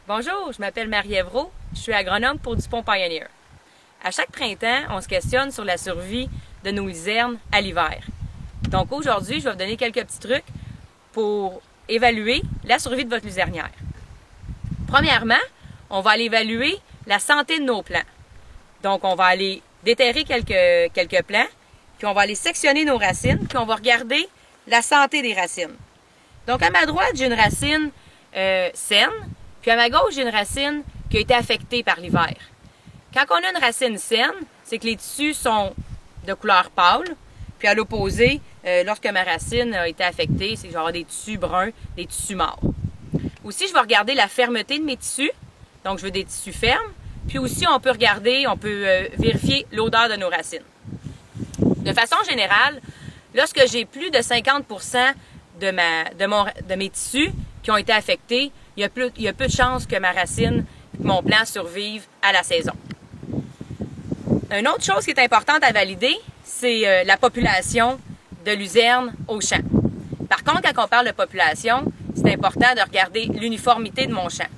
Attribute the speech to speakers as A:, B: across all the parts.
A: Bonjour, je m'appelle Marie-Ève Roux, je suis agronome pour DuPont Pioneer. À chaque printemps, on se questionne sur la survie de nos luzernes à l'hiver. Donc aujourd'hui, je vais vous donner quelques petits trucs pour évaluer la survie de votre luzernière. Premièrement, on va aller évaluer la santé de nos plants. Donc on va aller déterrer quelques plants, puis on va aller sectionner nos racines, puis on va regarder la santé des racines. Donc à ma droite, j'ai une racine saine, puis à ma gauche, j'ai une racine qui a été affectée par l'hiver. Quand on a une racine saine, c'est que les tissus sont de couleur pâle, puis à l'opposé, lorsque ma racine a été affectée, c'est que je vais avoir des tissus bruns, des tissus morts. Aussi, je vais regarder la fermeté de mes tissus, donc je veux des tissus fermes, puis aussi on peut vérifier l'odeur de nos racines. De façon générale, lorsque j'ai plus de 50% de mes tissus qui ont été affectés, il y a peu de chances que ma racine et mon plant survivent à la saison. Une autre chose qui est importante à valider, c'est la population de luzerne au champ. Par contre, quand on parle de population, c'est important de regarder l'uniformité de mon champ.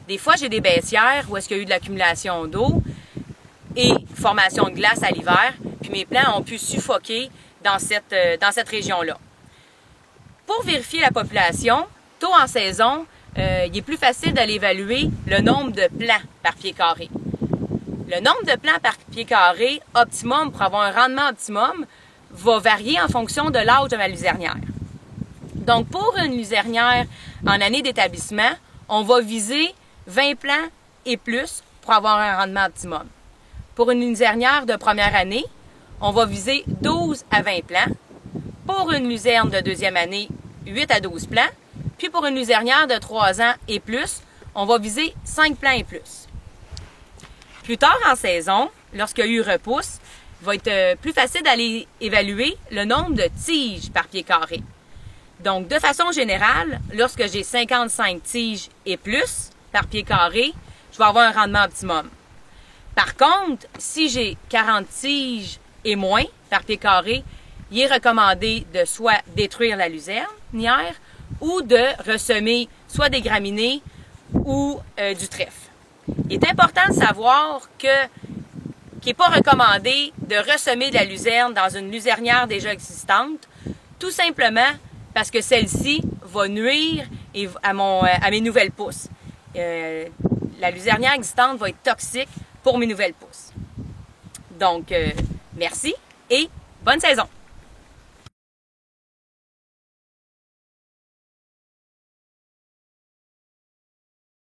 A: Des fois, j'ai des baissières où est-ce qu'il y a eu de l'accumulation d'eau et formation de glace à l'hiver, puis mes plants ont pu suffoquer dans cette région-là. Pour vérifier la population, tôt en saison, il est plus facile d'aller évaluer le nombre de plants par pied carré. Le nombre de plants par pied carré optimum pour avoir un rendement optimum va varier en fonction de l'âge de ma luzernière. Donc, pour une luzernière en année d'établissement, on va viser 20 plants et plus pour avoir un rendement optimum. Pour une luzernière de première année, on va viser 12 à 20 plants. Pour une luzerne de deuxième année, 8 à 12 plants. Puis pour une luzernière de 3 ans et plus, on va viser 5 plants et plus. Plus tard en saison, lorsqu'il y a eu repousse, il va être plus facile d'aller évaluer le nombre de tiges par pied carré. Donc, de façon générale, lorsque j'ai 55 tiges et plus par pied carré, je vais avoir un rendement optimum. Par contre, si j'ai 40 tiges et moins par pied carré, il est recommandé de soit détruire la luzernière ou de ressemer soit des graminées ou du trèfle. Il est important de savoir qu'il n'est pas recommandé de ressemer de la luzerne dans une luzernière déjà existante, tout simplement parce que celle-ci va nuire à mes nouvelles pousses. La luzernière existante va être toxique pour mes nouvelles pousses. Donc, merci et bonne saison!